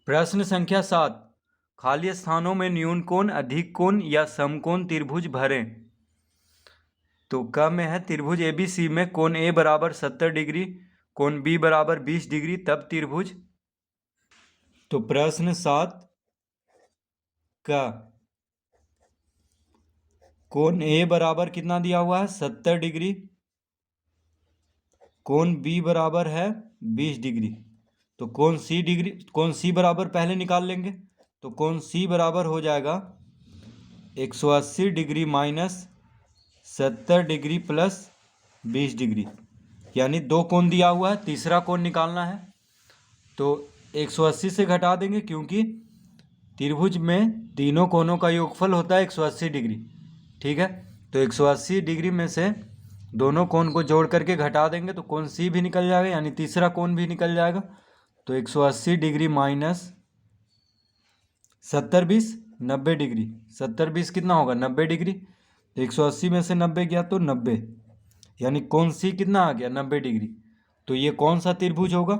प्रश्न संख्या 7। खाली स्थानों में न्यून कोण, अधिक कोण या समकोण त्रिभुज भरें। तो क में है त्रिभुज ABC में कोण A बराबर 70 डिग्री, कोण B बराबर 20 डिग्री, तब त्रिभुज। तो प्रश्न 7 का कोण A बराबर कितना दिया हुआ है 70 डिग्री, कोण B बराबर है 20 डिग्री। तो कोण C बराबर पहले निकाल लेंगे। तो कोण C बराबर हो जाएगा 180 degree minus 70 degree plus 20 degree, यानी दो कोण दिया हुआ है, तीसरा कोण निकालना है। तो 180 से घटा देंगे क्योंकि त्रिभुज में तीनों कोणों का योगफल होता है 180 डिग्री। ठीक है, तो 180 डिग्री में से दोनों कोण को जोड़ करके घटा देंगे तो कोण C भी निकल जाएगा, यानी तीसरा कोण भी निकल जाएगा। तो 180 डिग्री माइनस 70 20 90 डिग्री, 70 20 कितना होगा 90 डिग्री। तो 180 में से 90 गया तो 90, यानी कोण C कितना आ गया 90 डिग्री। तो ये कौन सा त्रिभुज होगा?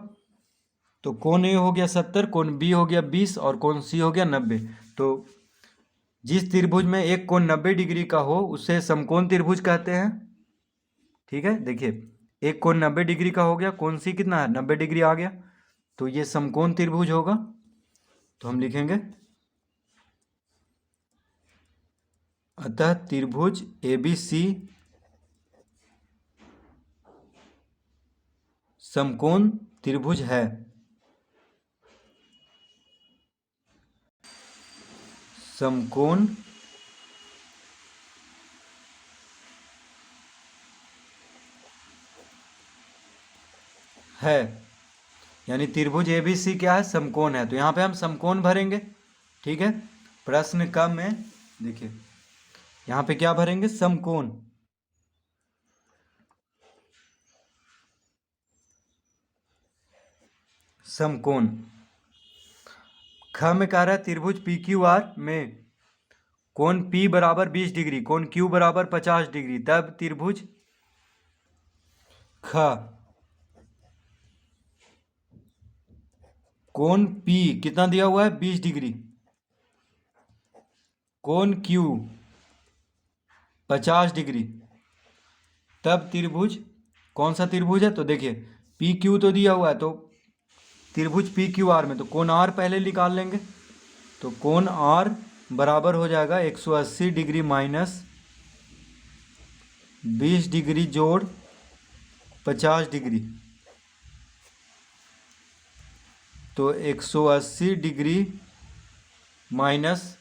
तो कोण A हो गया 70, कोण B हो गया 20 और कोण C हो गया 90। तो जिस त्रिभुज में एक कोण 90 डिग्री का हो उसे समकोण त्रिभुज कहते हैं। ठीक है, देखिए एक कोण 90 डिग्री का हो गया, कोण C कितना है 90 डिग्री आ गया, तो ये समकोण त्रिभुज होगा। तो हम लिखेंगे अतः त्रिभुज ABC समकोण त्रिभुज है। समकोण है, यानी त्रिभुज ABC क्या है समकोण है। तो यहाँ पे हम समकोण भरेंगे। ठीक है, प्रश्न क में देखिए यहाँ पे क्या भरेंगे समकोण। समकोण ख में कह रहा है त्रिभुज PQR में कोण P बराबर 20 डिग्री, कोण Q बराबर 50 डिग्री, तब त्रिभुज ख। कोण P कितना दिया हुआ है 20 डिग्री, कोण Q 50 डिग्री, तब त्रिभुज कौन सा त्रिभुज है? तो देखिए PQ तो दिया हुआ है, तो त्रिभुज PQR में तो कोण R पहले निकाल लेंगे। तो कोण R बराबर हो जाएगा 180 डिग्री माइनस 20 डिग्री जोड़ 50 डिग्री। तो 180 डिग्री माइनस,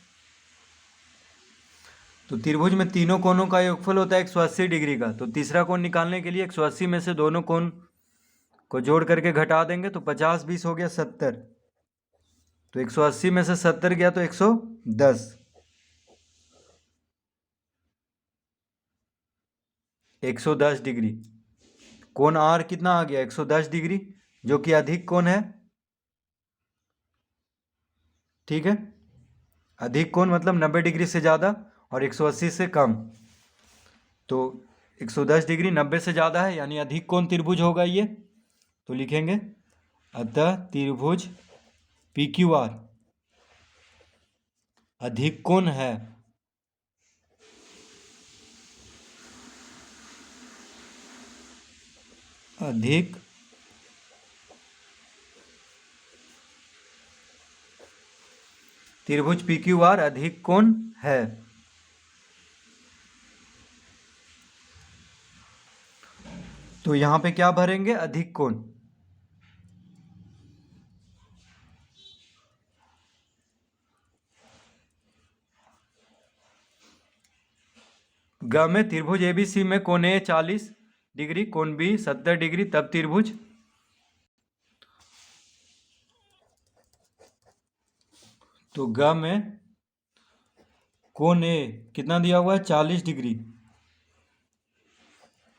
तो त्रिभुज में तीनों कोणों का योगफल होता है 180 डिग्री का। तो तीसरा कोण निकालने के लिए 180 में से दोनों कोण को जोड़ करके घटा देंगे तो 50 20 हो गया 70। तो 180 में से 70 गया तो 110। 110 डिग्री। कोण R कितना आ गया 110 डिग्री, जो कि अधिक कोण है। ठीक है, अधिक कोण मतलब 90 डिग्री से ज़्यादा और 180 से कम। तो 110 डिग्री 90 से ज़्यादा है, यानी अधिक कोण त्रिभुज होगा ये। तो लिखेंगे अतः त्रिभुज PQR अधिक कोण है। अधिक त्रिभुज PQR अधिक कोण है। तो यहां पे क्या भरेंगे अधिक कोण। ग में त्रिभुज ABC में कोण A 40 डिग्री, कोण B 70 डिग्री, तब त्रिभुज। तो ग में कोण A कितना दिया हुआ है 40 डिग्री,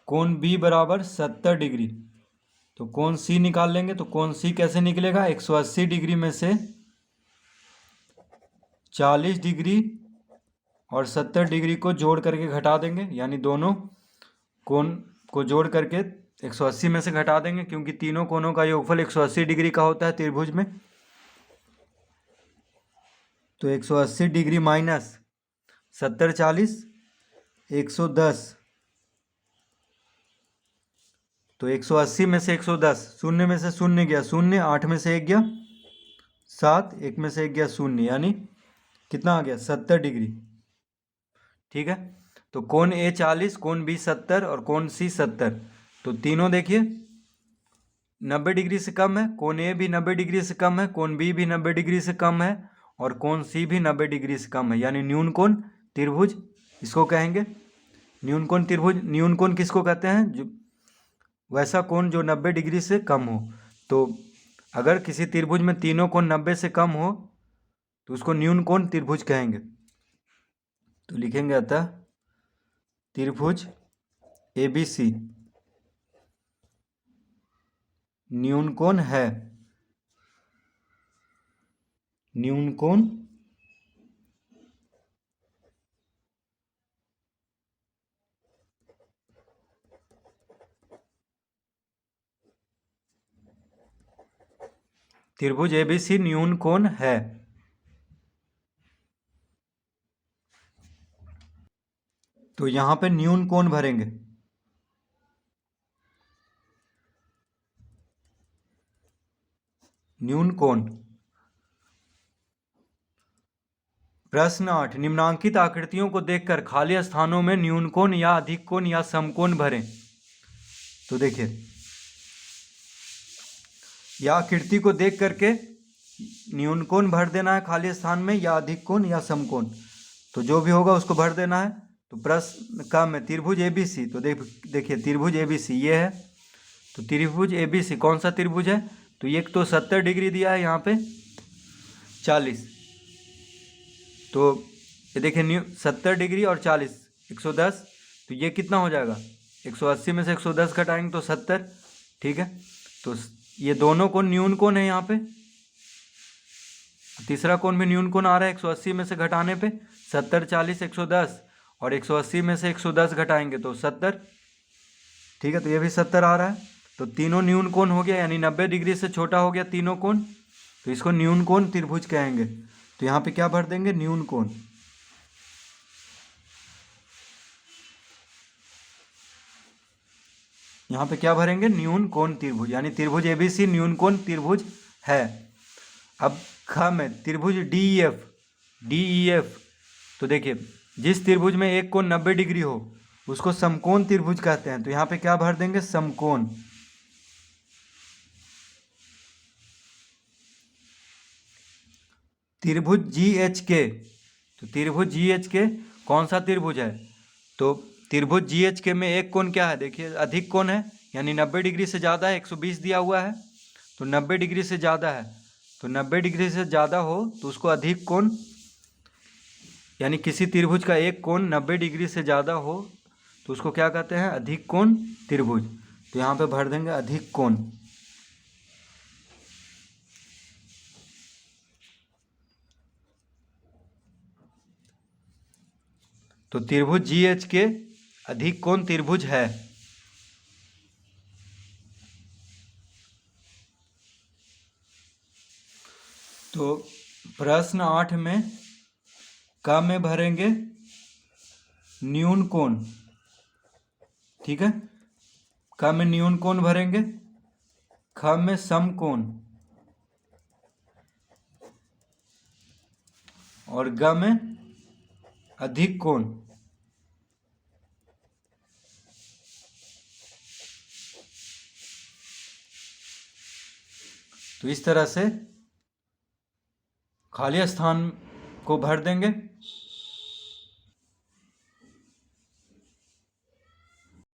कोण B बराबर 70 डिग्री। तो कोण C निकाल लेंगे। तो कोण C कैसे निकलेगा 180 डिग्री में से 40 डिग्री और 70 डिग्री को जोड़ करके घटा देंगे, यानी दोनों कोण को जोड़ करके 180 में से घटा देंगे क्योंकि तीनों कोणों का योगफल 180 डिग्री का होता है त्रिभुज में। तो 180 डिग्री माइनस 70 40 110, तो 180 में से 110, शून्य में से शून्य गया शून्य, 8 में से 1 गया 7, 1 में से 1 गया शून्य, यानी कितना आ गया 70 डिग्री। ठीक है, तो कोण ए 40, कोण बी 70 और कोण सी 70, तो तीनों देखिए 90 डिग्री से कम है। कोण ए भी 90 डिग्री से कम है, कोण बी भी 90 डिग्री से कम है और कोण सी भी 90 डिग्री से कम है, यानी न्यून कोण त्रिभुज इसको कहेंगे। न्यून कोण त्रिभुज, न्यून कोण किसको कहते हैं? जो वैसा कोण जो 90 डिग्री से कम हो। तो अगर किसी त्रिभुज में तीनों कोण 90 से कम हो तो उसको न्यून कोण त्रिभुज कहेंगे। तो लिखेंगे अतः त्रिभुज ABC न्यून कोण है। न्यून कोण त्रिभुज ABC न्यून कोण है। तो यहां पे न्यून कोण भरेंगे। न्यून कोण, प्रश्न 8, निम्नांकित आकृतियों को देखकर खाली स्थानों में न्यून कोण या अधिक कोण या समकोण भरें। तो देखिए, या आकृति को देख करके न्यून कोण भर देना है खाली स्थान में, या अधिक कोण या समकोण, तो जो भी होगा उसको भर देना है। तो प्रश्न का में त्रिभुज ABC, तो देखिए त्रिभुज ABC ये है। तो त्रिभुज ABC कौन सा त्रिभुज है? तो एक तो 70 डिग्री दिया है, यहाँ पे 40, तो ये देखिए 70 डिग्री और 40 110, तो ये कितना हो जाएगा? 180 में से 110 घटाएंगे तो 70। ठीक है, तो ये दोनों कोण न्यून कोण है यहाँ पे। तीसरा कोण भी न्यून कोण आ रहा है 180 में से घटाने पे, 70 40 110, और 180 में से 110 घटाएंगे तो 70। ठीक है, तो ये भी 70 आ रहा है। तो तीनों न्यून कोण हो गया, यानी 90 डिग्री से छोटा हो गया तीनों कोण, तो इसको न्यून कोण त्रिभुज कहेंगे। तो यहाँ पे क्या भर देंगे? न्यून कोण। यहाँ पे क्या भरेंगे? न्यून कोण त्रिभुज, यानी त्रिभुज ABC न्यून कोण त्रिभुज है। अब ख में त्रिभुज DEF, तो देखिए जिस त्रिभुज में एक कोण 90 डिग्री हो उसको समकोण त्रिभुज कहते हैं। तो यहाँ पे क्या भर देंगे? समकोण। त्रिभुज GHK, तो त्रिभुज GHK कौन सा त्रिभुज है? तो त्रिभुज GHK में एक कोण क्या है? देखिए अधिक कोण है, यानी 90 डिग्री से ज़्यादा है, 120 दिया हुआ है, तो 90 डिग्री से ज़्यादा है, तो 90 डिग्री से ज़्यादा हो तो उसको अधिक कोण, यानी किसी त्रिभुज का एक कोण 90 डिग्री से ज़्यादा हो तो उसको क्या कहते हैं? अधिक कोण त्रिभुज। तो यहाँ पे भर देंगे अधिक कोण। तो त्रिभुज GHK अधिक कोण त्रिभुज है। तो प्रश्न 8 में क में भरेंगे न्यून कोण। ठीक है, क में न्यून कोण भरेंगे, ख में समकोण और ग में अधिक कोण। तो इस तरह से खाली स्थान को भर देंगे।